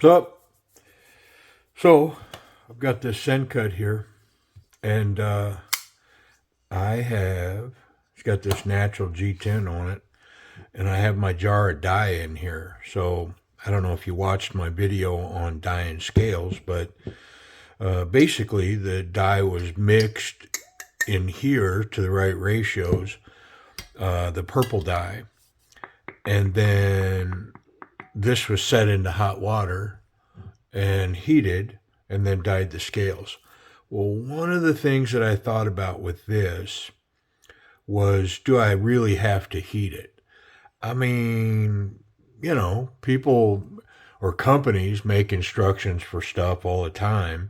What's up? So, I've got this send cut here, and it's got this natural G10 on it, and I have my jar of dye in here. So, I don't know if you watched my video on dye and scales, but basically the dye was mixed in here to the right ratios, the purple dye, and then this was set into hot water and heated and then dyed the scales. Well, one of the things that I thought about with this was, do I really have to heat it? I mean, people or companies make instructions for stuff all the time.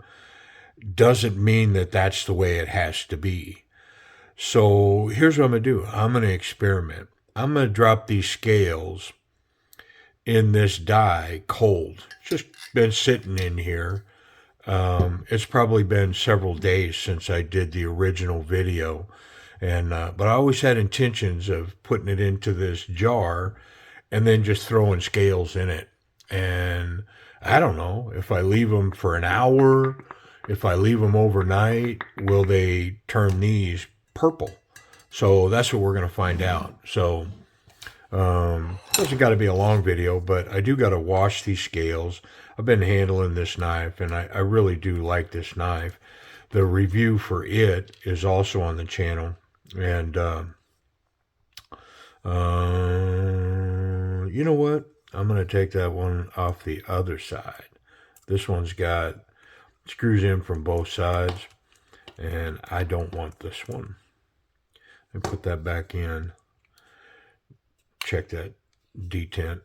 Doesn't mean that that's the way it has to be. So here's what I'm going to do. I'm going to experiment. I'm going to drop these scales in this dye cold. It's just been sitting in here. It's probably been several days since I did the original video, and but I always had intentions of putting it into this jar and then just throwing scales in it. And I don't know if I leave them for an hour, if I leave them overnight, will they turn these purple? So that's what we're going to find out. So doesn't got to be a long video, but I do got to wash these scales. I've been handling this knife, and I really do like this knife. The review for it is also on the channel. And you know what? I'm going to take that one off the other side. This one's got screws in from both sides, and I don't want this one. And put that back in. Check that detent.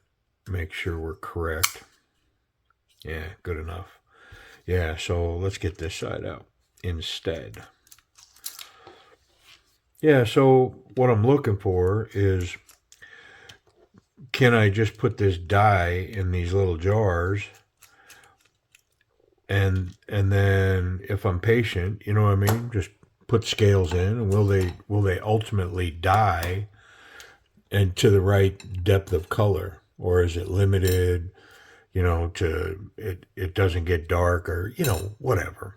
Make sure we're correct. Yeah, good enough. Yeah, so let's get this side out instead. Yeah, so what I'm looking for is, can I just put this dye in these little jars, and then if I'm patient, you know what I mean, just put scales in, and will they ultimately dye and to the right depth of color, or is it limited, to it doesn't get dark, or whatever.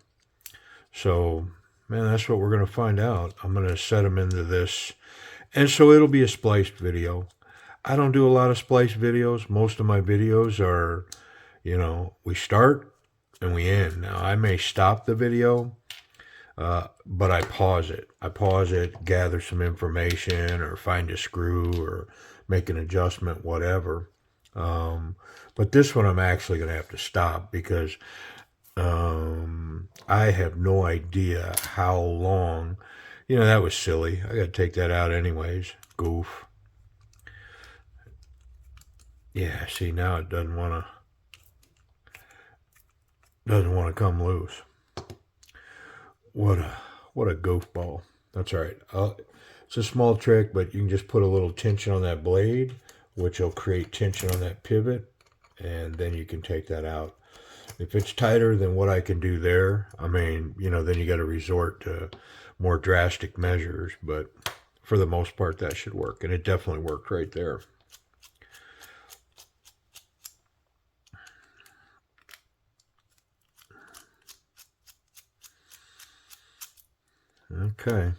So, man, that's what we're going to find out. I'm going to set them into this, and so it'll be a spliced video. I don't do a lot of spliced videos. Most of my videos are, we start and we end. Now, I may stop the video, but I pause it. Gather some information, or find a screw, or make an adjustment, whatever. But this one I'm actually going to have to stop, because I have no idea how long. That was silly. I got to take that out anyways. Goof. Yeah, see, now it doesn't want to come loose. What a goofball. That's all right. It's a small trick, but you can just put a little tension on that blade, which will create tension on that pivot, and then you can take that out. If it's tighter than what I can do there, then you got to resort to more drastic measures, but for the most part, that should work, and it definitely worked right there. Okay.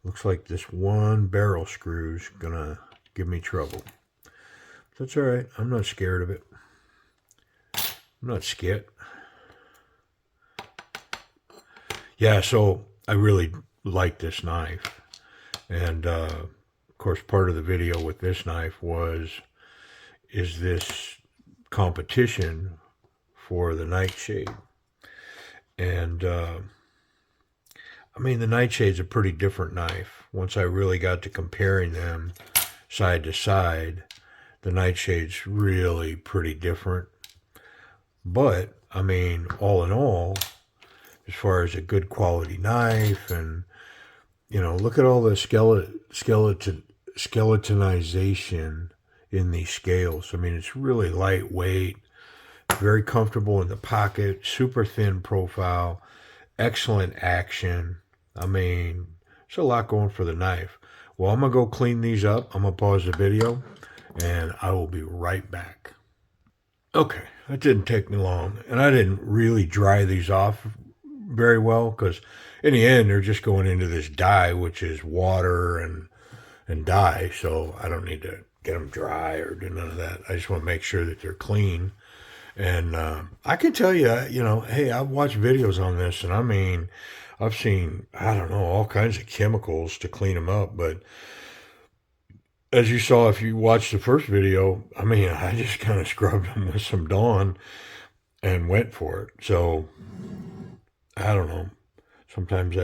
Looks like this one barrel screw's gonna give me trouble. That's all right. I'm not scared of it. I'm not scared. Yeah, so I really like this knife. And, of course, part of the video with this knife is this competition for the Nightshade. And, the Nightshade's a pretty different knife. Once I really got to comparing them side to side, the Nightshade's really pretty different. But, all in all, as far as a good quality knife, and, look at all the skeletonization in these scales. It's really lightweight, very comfortable in the pocket, super thin profile, excellent action. There's a lot going for the knife. Well, I'm going to go clean these up. I'm going to pause the video, and I will be right back. Okay, That didn't take me long. And I didn't really dry these off very well because in the end, they're just going into this dye, which is water and dye. So I don't need to get them dry or do none of that. I just want to make sure that they're clean. And I can tell you, hey, I've watched videos on this, and I mean, I've seen, I don't know, all kinds of chemicals to clean them up. But as you saw, if you watched the first video, I mean, I just kind of scrubbed them with some Dawn and went for it. So I don't know. Sometimes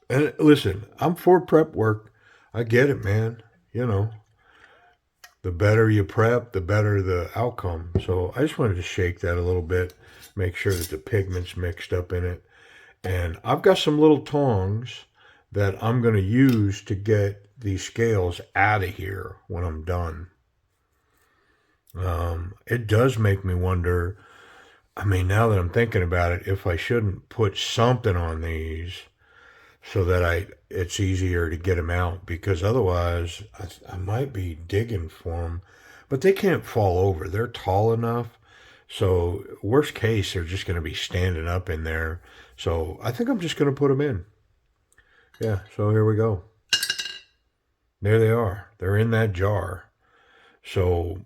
and listen, I'm for prep work. I get it, man. The better you prep, the better the outcome. So I just wanted to shake that a little bit, make sure that the pigment's mixed up in it. And I've got some little tongs that I'm going to use to get these scales out of here when I'm done. It does make me wonder, I mean, now that I'm thinking about it, if I shouldn't put something on these so that it's easier to get them out, because otherwise I might be digging for them, but they can't fall over. They're tall enough. So worst case, they're just going to be standing up in there. So I think I'm just going to put them in. Yeah, so here we go. There they are. They're in that jar. So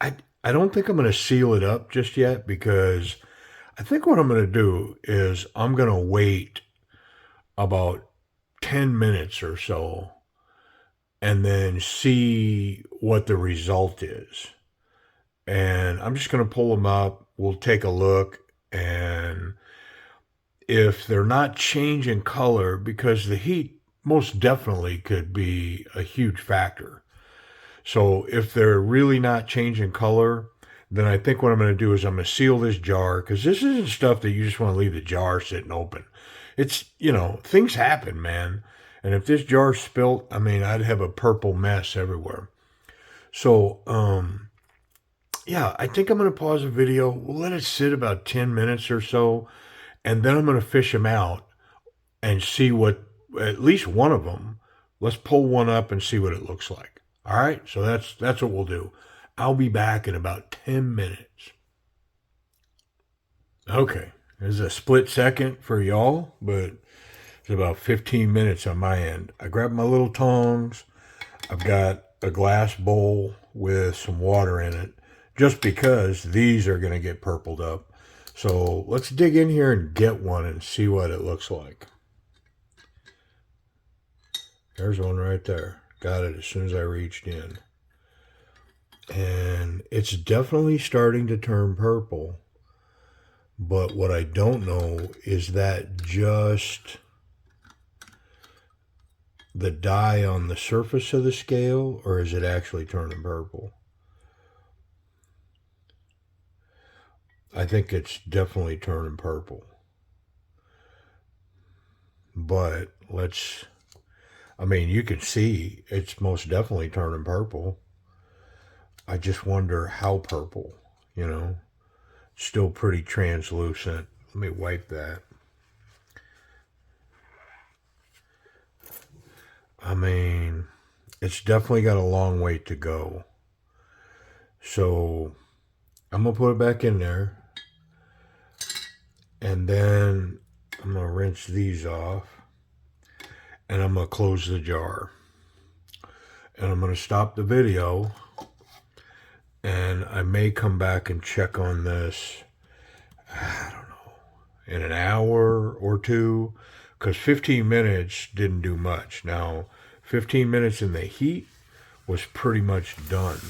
I don't think I'm going to seal it up just yet, because I think what I'm going to do is I'm going to wait about 10 minutes or so and then see what the result is. And I'm just going to pull them up. We'll take a look, and if they're not changing color, because the heat most definitely could be a huge factor. So if they're really not changing color, then I think what I'm going to do is I'm going to seal this jar, because this isn't stuff that you just want to leave the jar sitting open. It's, things happen, man. And if this jar spilt, I mean, I'd have a purple mess everywhere. So, yeah, I think I'm going to pause the video. We'll let it sit about 10 minutes or so, and then I'm going to fish them out and see what, at least one of them, let's pull one up and see what it looks like. All right, so that's what we'll do. I'll be back in about 10 minutes. Okay, there's a split second for y'all, but it's about 15 minutes on my end. I grabbed my little tongs. I've got a glass bowl with some water in it, just because these are going to get purpled up. So let's dig in here and get one and see what it looks like. There's one right there. Got it as soon as I reached in. And it's definitely starting to turn purple. But what I don't know is that just the dye on the surface of the scale, or is it actually turning purple? I think it's definitely turning purple. But you can see it's most definitely turning purple. I just wonder how purple, Still pretty translucent. Let me wipe that. I mean, it's definitely got a long way to go. So I'm going to put it back in there. And then I'm going to rinse these off. And I'm going to close the jar. And I'm going to stop the video. And I may come back and check on this, I don't know, in an hour or two. Because 15 minutes didn't do much. Now, 15 minutes in the heat was pretty much done.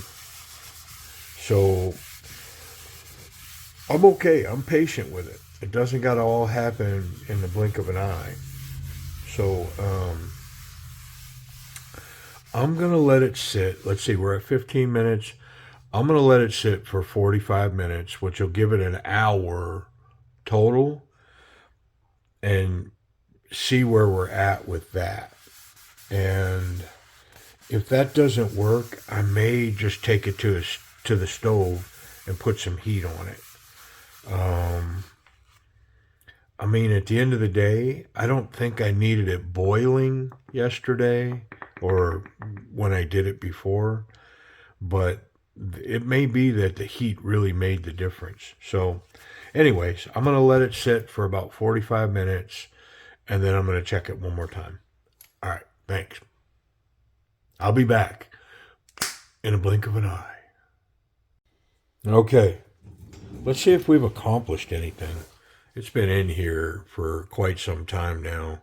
So I'm okay. I'm patient with it. It doesn't got to all happen in the blink of an eye. So I'm going to let it sit. Let's see, we're at 15 minutes. I'm going to let it sit for 45 minutes, which will give it an hour total, and see where we're at with that. And if that doesn't work, I may just take it to the stove and put some heat on it. At the end of the day, I don't think I needed it boiling yesterday or when I did it before. But it may be that the heat really made the difference. So, anyways, I'm going to let it sit for about 45 minutes and then I'm going to check it one more time. All right, thanks. I'll be back in a blink of an eye. Okay, let's see if we've accomplished anything. It's been in here for quite some time now.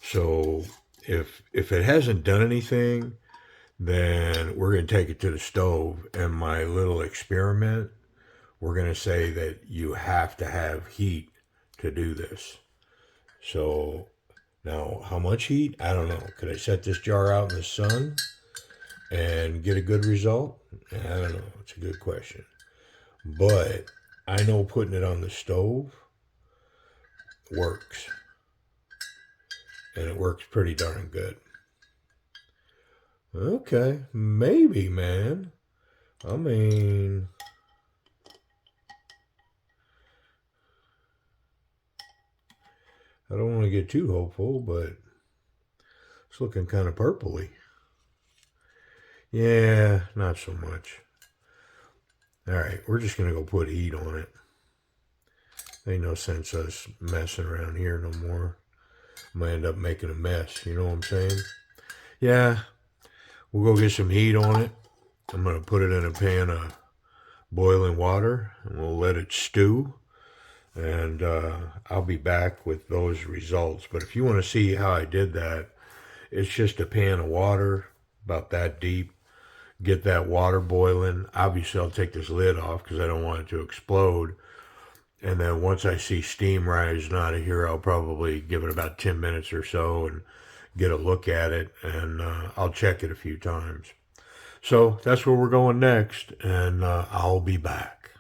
So, if it hasn't done anything, then we're going to take it to the stove. And my little experiment, we're going to say that you have to have heat to do this. So now, how much heat? I don't know. Could I set this jar out in the sun and get a good result? I don't know. It's a good question. But I know putting it on the stove works. And it works pretty darn good. Okay, maybe, man. I mean, I don't want to get too hopeful, but it's looking kind of purpley. Yeah, not so much. All right, we're just going to go put heat on it. Ain't no sense us messing around here no more. I might end up making a mess, you know what I'm saying? Yeah, we'll go get some heat on it. I'm going to put it in a pan of boiling water, and we'll let it stew. And I'll be back with those results. But if you want to see how I did that, it's just a pan of water, about that deep. Get that water boiling. Obviously, I'll take this lid off because I don't want it to explode. And then once I see steam rising out of here, I'll probably give it about 10 minutes or so and get a look at it. And I'll check it a few times. So that's where we're going next. And I'll be back.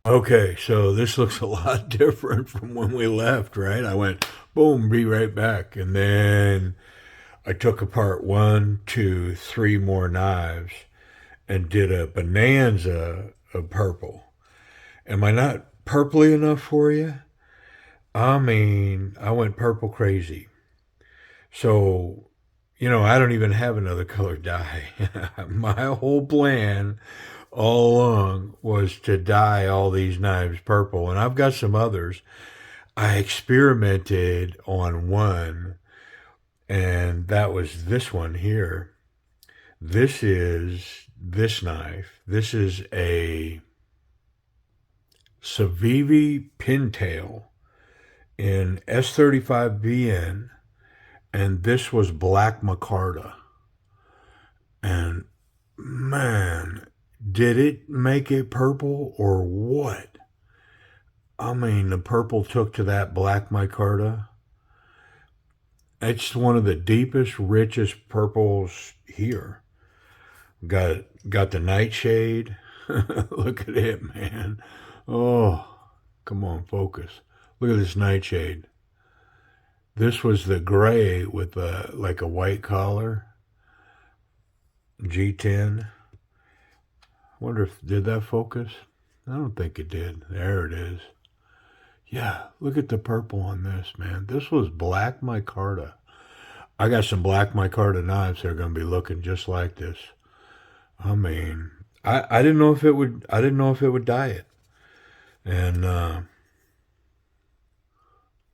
Okay, so this looks a lot different from when we left, right? I went, boom, be right back. And then I took apart 1, 2, 3 more knives and did a bonanza of purple. Am I not purpley enough for you? I mean, I went purple crazy. So, I don't even have another color dye. My whole plan all along was to dye all these knives purple, and I've got some others. I experimented on one, and that was this one here. This is this knife. This is a Civivi Pintail in S35BN, and this was black micarta. And man, did it make it purple or what? I mean, the purple took to that black micarta. It's one of the deepest, richest purples here. Got the nightshade. Look at it, man. Oh, come on, focus. Look at this nightshade. This was the gray with like a white collar. G10. Wonder if did that focus? I don't think it did. There it is. Yeah, look at the purple on this, man. This was black micarta. I got some black micarta knives that are going to be looking just like this. I mean, I didn't know if it would. I didn't know if it would dye it. And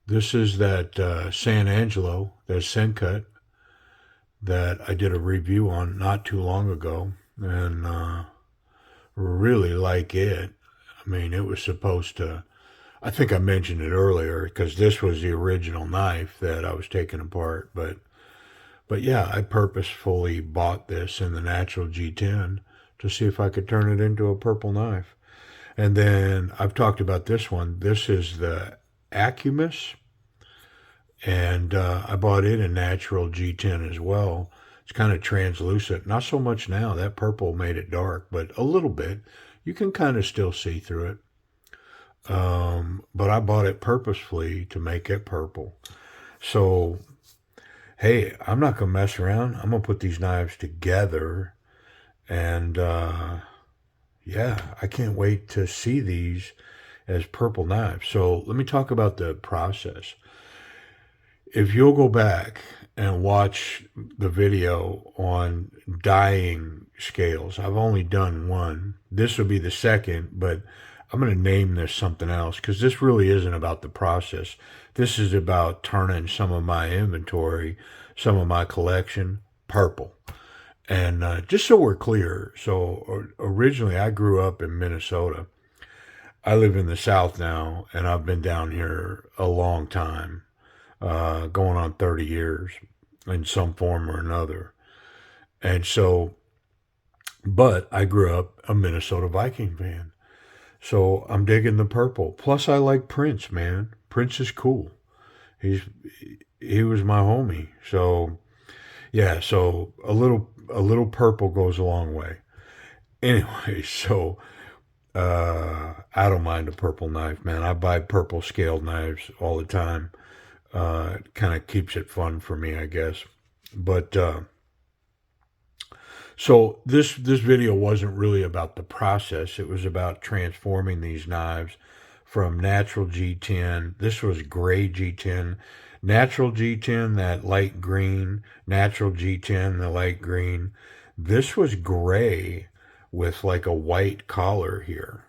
this is that San Angelo, that Sencut that I did a review on not too long ago, and really like it. I mean, it was supposed to. I think I mentioned it earlier because this was the original knife that I was taking apart, but yeah, I purposefully bought this in the natural G10 to see if I could turn it into a purple knife. And then I've talked about this one. This is the Acumus, and I bought it in natural G10 as well. It's kind of translucent. Not so much now. That purple made it dark, but a little bit. You can kind of still see through it. But I bought it purposefully to make it purple. So, hey, I'm not going to mess around. I'm going to put these knives together. And, yeah, I can't wait to see these as purple knives. So let me talk about the process. If you'll go back and watch the video on dyeing scales. I've only done one. This will be the second, but I'm going to name this something else because this really isn't about the process. This is about turning some of my inventory, some of my collection, purple. And just so we're clear, so originally I grew up in Minnesota. I live in the South now, and I've been down here a long time, going on 30 years in some form or another. And so, but I grew up a Minnesota Viking fan. So I'm digging the purple. Plus, I like Prince, man. Prince is cool. He's he was my homie. So yeah, so a little purple goes a long way. Anyway, so I don't mind a purple knife, man. I buy purple scaled knives all the time. It kind of keeps it fun for me, I guess. But so this video wasn't really about the process. It was about transforming these knives from natural G10. This was gray G10, natural G10, that light green, natural G10, the light green. This was gray with like a white collar here.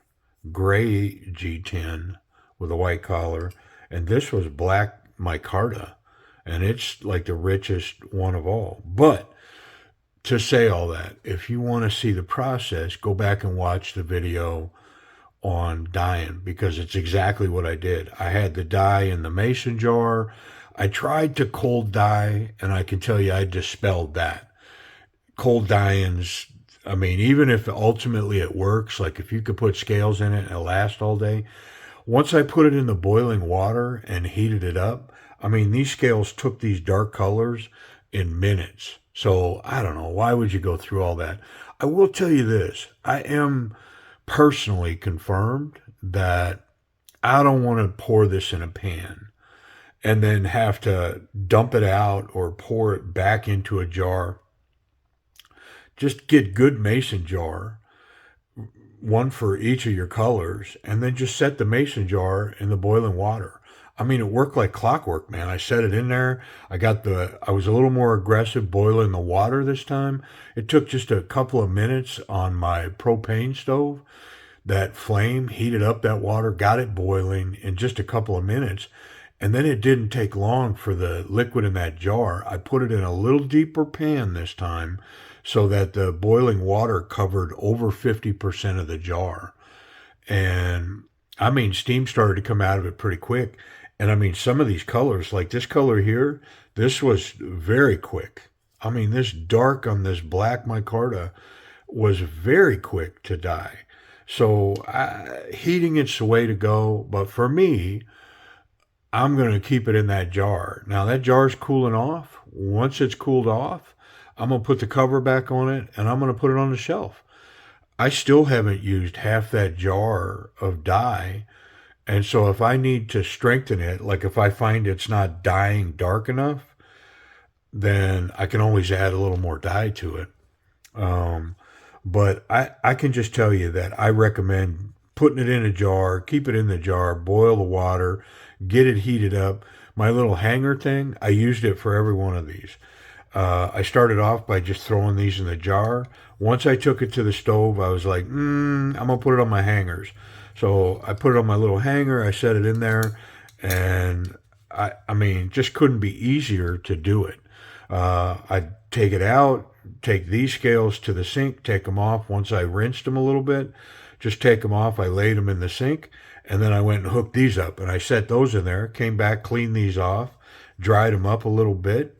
Gray G10 with a white collar, and this was black micarta, and it's like the richest one of all. But to say all that, if you want to see the process, go back and watch the video on dyeing because it's exactly what I did. I had the dye in the mason jar. I tried to cold dye, and I can tell you I dispelled that. Cold dyeing's, I mean, even if ultimately it works, like if you could put scales in it and it'll last all day, once I put it in the boiling water and heated it up, I mean, these scales took these dark colors in minutes. So I don't know. Why would you go through all that? I will tell you this. I am personally confirmed that I don't want to pour this in a pan and then have to dump it out or pour it back into a jar. Just get good mason jar, one for each of your colors, and then just set the mason jar in the boiling water. I mean, it worked like clockwork, man. I set it in there. I was a little more aggressive boiling the water this time. It took just a couple of minutes on my propane stove. That flame heated up that water, got it boiling in just a couple of minutes. And then it didn't take long for the liquid in that jar. I put it in a little deeper pan this time so that the boiling water covered over 50% of the jar. And I mean, steam started to come out of it pretty quick. And I mean, some of these colors, like this color here, this was very quick. I mean, this dark on this black micarta was very quick to dye. So heating it's the way to go. But for me, I'm going to keep it in that jar. Now that jar's cooling off. Once it's cooled off, I'm going to put the cover back on it and I'm going to put it on the shelf. I still haven't used half that jar of dye. And so if I need to strengthen it, like if I find it's not dyeing dark enough, then I can always add a little more dye to it. Um, but I can just tell you that I recommend putting it in a jar, keep it in the jar, boil the water, get it heated up. My little hanger thing, I used it for every one of these. I started off by just throwing these in the jar. Once I took it to the stove, I was like, I'm going to put it on my hangers. So I put it on my little hanger. I set it in there. And I mean, just couldn't be easier to do it. I'd take it out, take these scales to the sink, take them off. Once I rinsed them a little bit, just take them off. I laid them in the sink. And then I went and hooked these up. And I set those in there, came back, cleaned these off, dried them up a little bit.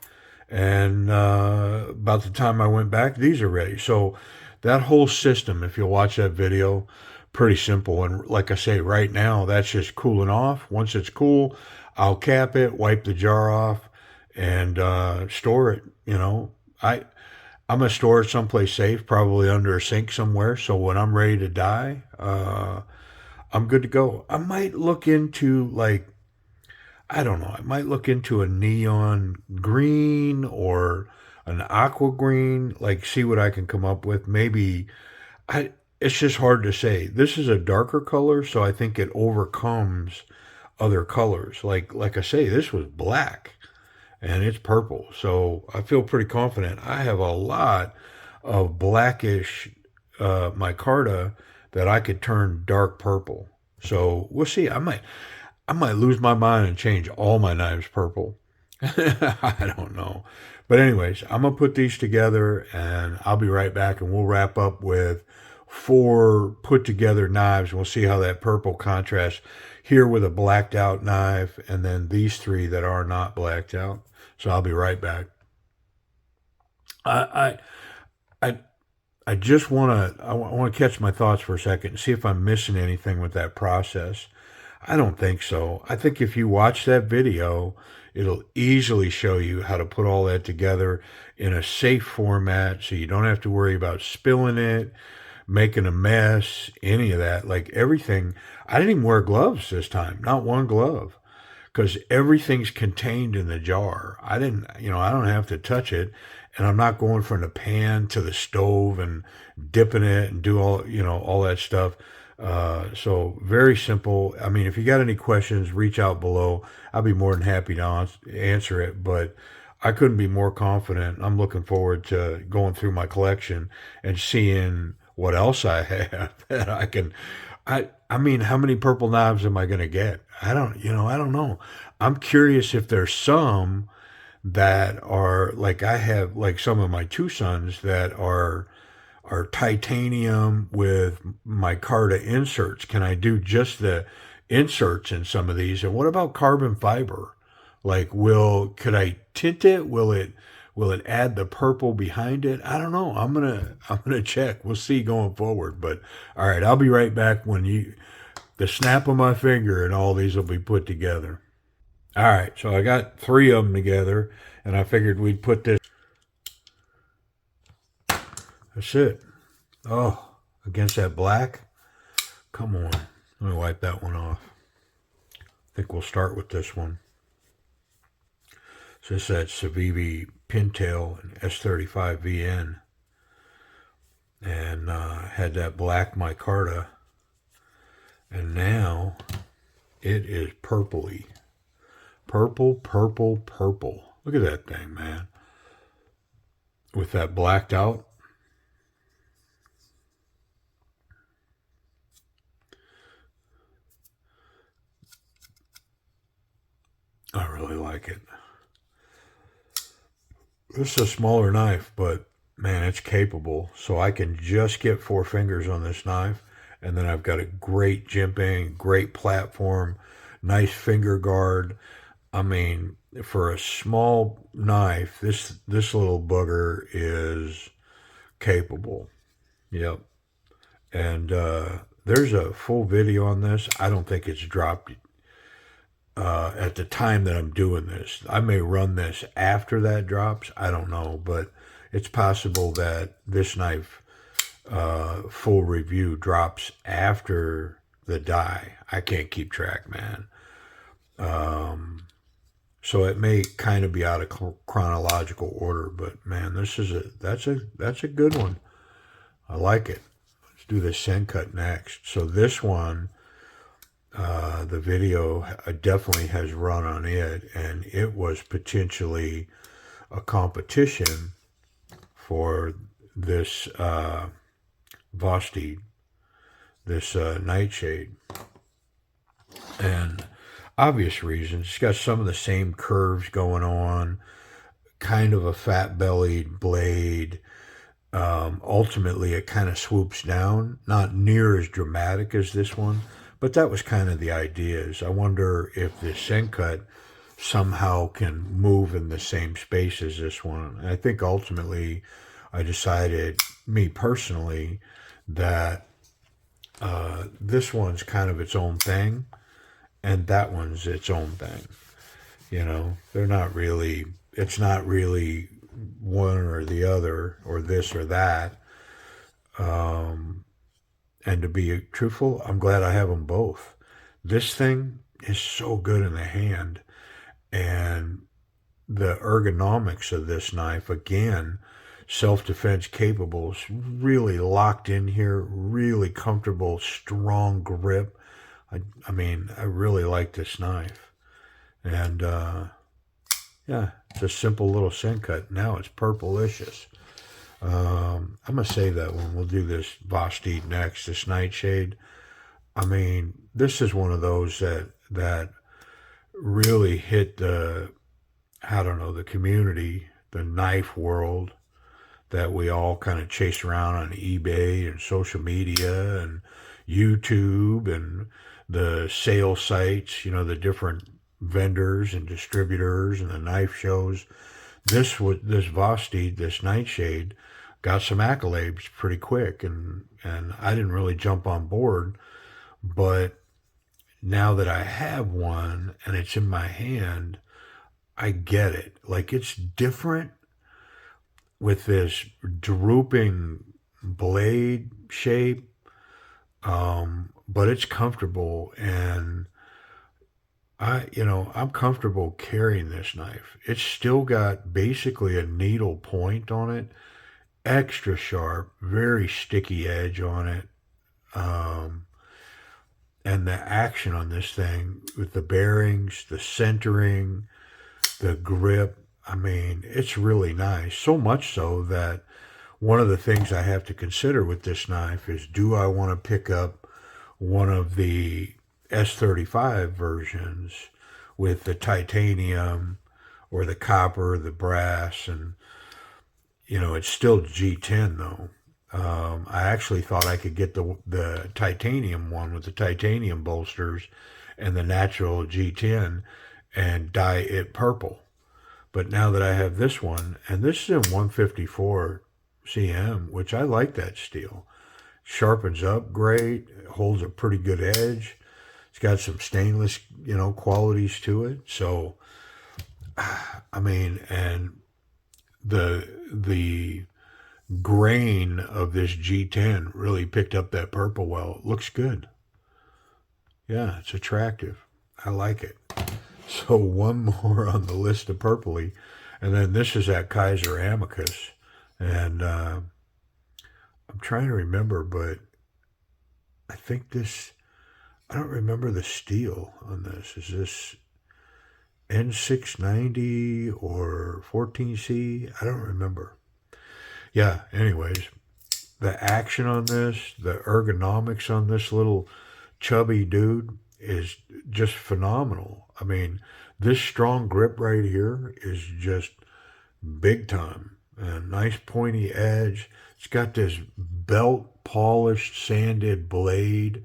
And about the time I went back, these are ready. So that whole system, if you'll watch that video, pretty simple. And like I say, right now, that's just cooling off. Once it's cool, I'll cap it, wipe the jar off, and store it. I'm going to store it someplace safe, probably under a sink somewhere. So when I'm ready to dye, I'm good to go. I might look into I don't know. I might look into a neon green or an aqua green, see what I can come up with. Maybe it's just hard to say. This is a darker color, so I think it overcomes other colors. Like I say, this was black. and it's purple. So I feel pretty confident. I have a lot of blackish micarta that I could turn dark purple. So we'll see. I might lose my mind and change all my knives purple. I don't know. But anyways, I'm gonna put these together and I'll be right back and we'll wrap up with 4 put together knives. We'll see how that purple contrasts here with a blacked out knife and then these 3 that are not blacked out. So I'll be right back. I I I, I just want to catch my thoughts for a second and see if I'm missing anything with that process. I don't think so. I think if you watch that video, it'll easily show you how to put all that together in a safe format so you don't have to worry about spilling it, making a mess, any of that. Like everything, I didn't even wear gloves this time, not one glove, because everything's contained in the jar. I don't have to touch it, and I'm not going from the pan to the stove and dipping it and do all that stuff. So very simple. I mean, if you got any questions, reach out below. I'll be more than happy to answer it. But I couldn't be more confident. I'm looking forward to going through my collection and seeing what else I have that I can. I mean, how many purple knives am I going to get? I don't know. I'm curious if there's some that are like I have, like some of my 2 sons that are titanium with micarta inserts. Can I do just the inserts in some of these? And what about carbon fiber? Like, could I tint it? Will it add the purple behind it? I don't know. I'm gonna check. We'll see going forward. But all right, I'll be right back when the snap of my finger and all these will be put together. All right, so I got 3 of them together, and I figured we'd put this. That's it. Oh, against that black? Come on. Let me wipe that one off. I think we'll start with this one. So this is that Civivi Pintail and S35 VN. And had that black micarta. And now it is purpley. Purple, purple, purple. Look at that thing, man. With that blacked out. I really like it. This is a smaller knife, but man, it's capable. So I can just get 4 fingers on this knife. And then I've got a great jimping, great platform, nice finger guard. I mean, for a small knife, this little booger is capable. Yep. And there's a full video on this. I don't think it's dropped at the time that I'm doing this. I may run this after that drops. I don't know, but it's possible that this knife full review drops after the die. I can't keep track, man. So it may kind of be out of chronological order, but man, that's a good one. I like it. Let's do the send cut next. So this one, the video definitely has run on it, and it was potentially a competition for this Vosti, this nightshade, and obvious reasons. It's got some of the same curves going on, kind of a fat-bellied blade. Ultimately, it kind of swoops down, not near as dramatic as this one, but that was kind of the idea. Is I wonder if the Sencut somehow can move in the same space as this one. And I think ultimately, I decided, me personally, that this one's kind of its own thing, and that one's its own thing. They're not really, it's not really one or the other, or this or that. And to be truthful, I'm glad I have them both. This thing is so good in the hand, and the ergonomics of this knife, again, self-defense capable, is really locked in here, really comfortable, strong grip. I mean, I really like this knife. And Yeah, it's a simple little sin cut. Now it's purplicious. I'm gonna save that one. We'll do this Vosti next. This Nightshade. I mean, this is one of those that really hit the, I don't know, the community, the knife world that we all kind of chase around on eBay and social media and YouTube and the sale sites, the different vendors and distributors and the knife shows. This Vosti, this Nightshade, got some accolades pretty quick, and I didn't really jump on board, but now that I have one and it's in my hand, I get it. Like, it's different with this drooping blade shape, but it's comfortable, and I'm comfortable carrying this knife. It's still got basically a needle point on it, extra sharp, very sticky edge on it. Um, and the action on this thing with the bearings, the centering, the grip, I mean, it's really nice. So much so that one of the things I have to consider with this knife is, do I want to pick up one of the S35 versions with the titanium or the copper, the brass, and it's still G10 though. I actually thought I could get the titanium one with the titanium bolsters and the natural G10 and dye it purple. But now that I have this one, and this is in 154 CM, which I like that steel. Sharpens up great, holds a pretty good edge. It's got some stainless, qualities to it. So, I mean, and the grain of this G10 really picked up that purple well. It looks good. Yeah, it's attractive. I like it. So one more on the list of purpley, and then this is that Kaiser Amicus, and I'm trying to remember, but I think this. I don't remember the steel on this. Is this N690 or 14C? I don't remember. Yeah. Anyways, the action on this, the ergonomics on this little chubby dude is just phenomenal. I mean, this strong grip right here is just big time. A nice pointy edge. It's got this belt polished, sanded blade.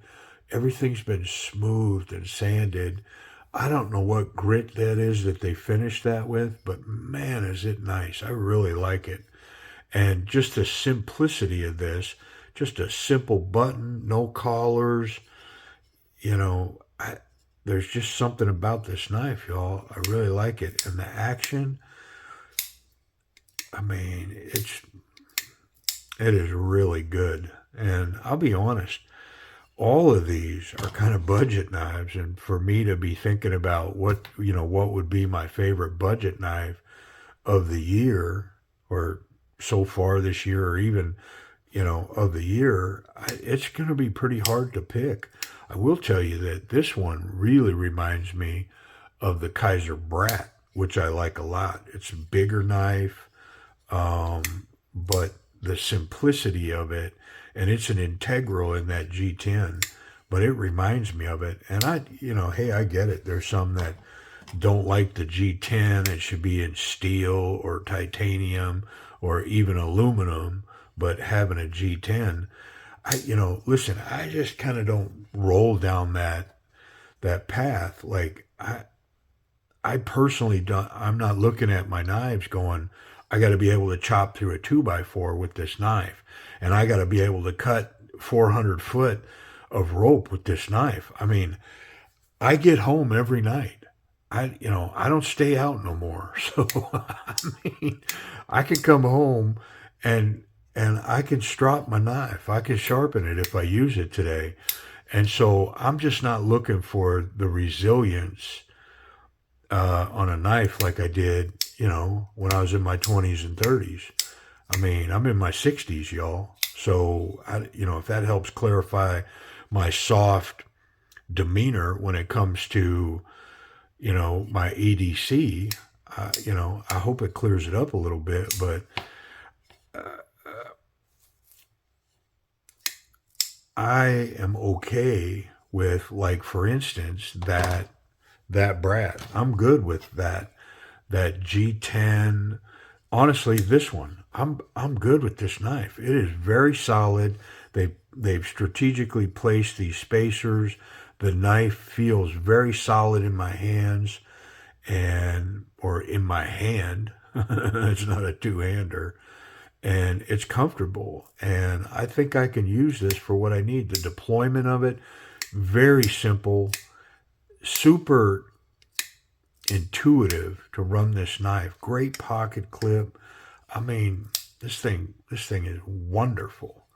Everything's been smoothed and sanded. I don't know what grit that is that they finished that with, but man, is it nice. I really like it. And just the simplicity of this, just a simple button, no collars, there's just something about this knife, y'all. I really like it. And the action, I mean, it is really good. And I'll be honest, all of these are kind of budget knives, and for me to be thinking about what would be my favorite budget knife of the year, or so far this year, or even of the year, it's going to be pretty hard to pick. I will tell you that this one really reminds me of the Kaiser Brat, which I like a lot. It's a bigger knife, but the simplicity of it, and it's an integral in that G10, but it reminds me of it. And hey, I get it. There's some that don't like the G10. It should be in steel or titanium or even aluminum, but having a G10, listen, I just kind of don't roll down that path. Like, I personally don't. I'm not looking at my knives going, I got to be able to chop through a 2x4 with this knife, and I got to be able to cut 400 foot of rope with this knife. I mean, I get home every night. I don't stay out no more. So I mean, I can come home and I can strop my knife. I can sharpen it if I use it today. And so I'm just not looking for the resilience on a knife like I did, when I was in my 20s and 30s. I mean, I'm in my 60s, y'all. So, if that helps clarify my soft demeanor when it comes to, my EDC, I hope it clears it up a little bit, but I am okay with, like, for instance, that brat. I'm good with that G10. Honestly, this one, I'm good with this knife. It is very solid. They've strategically placed these spacers. The knife feels very solid in my hands, and or in my hand. It's not a two-hander, and it's comfortable. And I think I can use this for what I need. The deployment of it, very simple, super intuitive to run this knife. Great pocket clip. I mean, this thing is wonderful,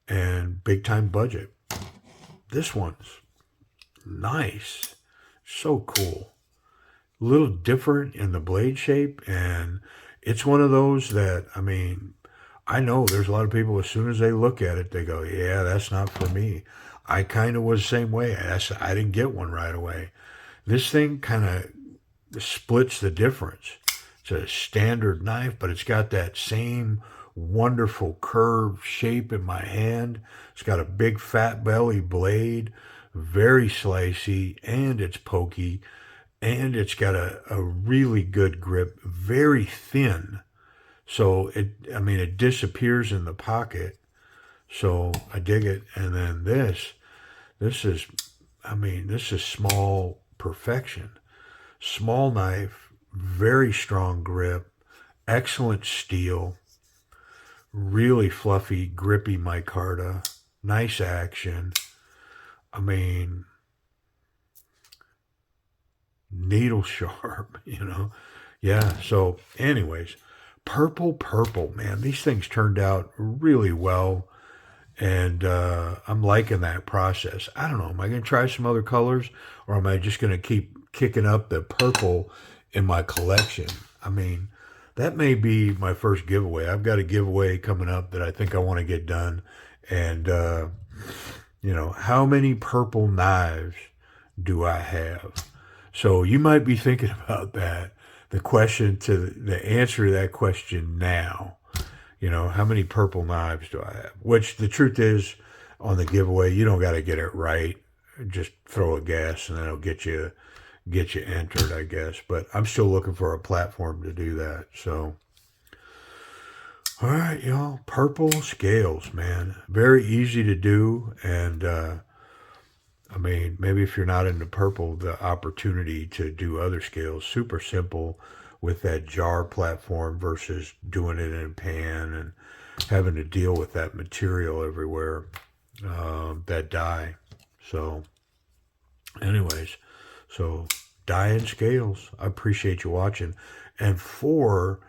and big time budget. This one's nice, so cool. A little different in the blade shape, and it's one of those that, I mean, I know there's a lot of people, as soon as they look at it, they go, yeah, that's not for me. I kind of was the same way. I didn't get one right away. This thing kind of splits the difference. It's a standard knife, but it's got that same wonderful curved shape in my hand. It's got a big fat belly blade, very slicey, and it's pokey, and it's got a really good grip, very thin. So it disappears in the pocket. So I dig it. And then this is, this is small perfection. Small knife, very strong grip, excellent steel, really fluffy, grippy micarta, nice action. I mean, needle sharp, Yeah, so anyways, purple, man, these things turned out really well. And I'm liking that process. I don't know. Am I going to try some other colors, or am I just going to keep kicking up the purple in my collection? I mean, that may be my first giveaway. I've got a giveaway coming up that I think I want to get done. And, how many purple knives do I have? So you might be thinking about that. The answer to that question now. How many purple knives do I have? Which the truth is, on the giveaway, you don't got to get it right. Just throw a guess, and then it'll get you entered, I guess. But I'm still looking for a platform to do that. So, all right, y'all, purple scales, man, very easy to do, and maybe if you're not into purple, the opportunity to do other scales, super simple with that jar platform versus doing it in a pan and having to deal with that material everywhere, that dye. So anyways, dye and scales, I appreciate you watching. And 4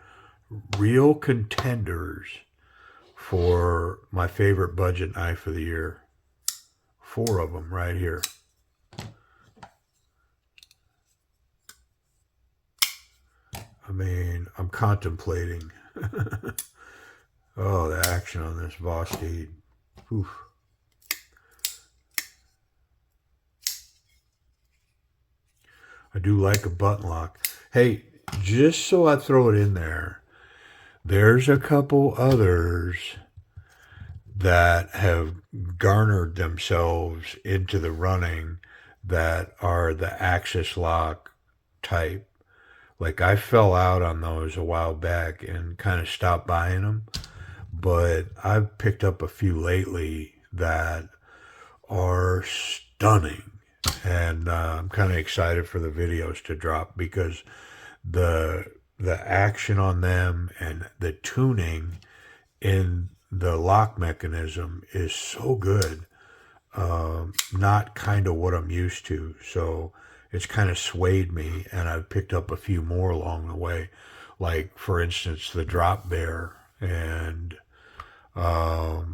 real contenders for my favorite budget knife of the year. 4 of them right here. I'm contemplating. Oh, the action on this Vosteed. Oof. I do like a button lock. Hey, just so I throw it in there, there's a couple others that have garnered themselves into the running that are the axis lock type. Like, I fell out on those a while back and kind of stopped buying them, but I've picked up a few lately that are stunning, and I'm kind of excited for the videos to drop because the action on them and the tuning in the lock mechanism is so good. Not kind of what I'm used to, so it's kind of swayed me, and I've picked up a few more along the way, like, for instance, the Drop Bear and a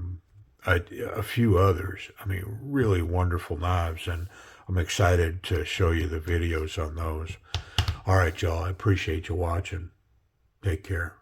few others. Really wonderful knives, and I'm excited to show you the videos on those. All right, y'all, I appreciate you watching. Take care.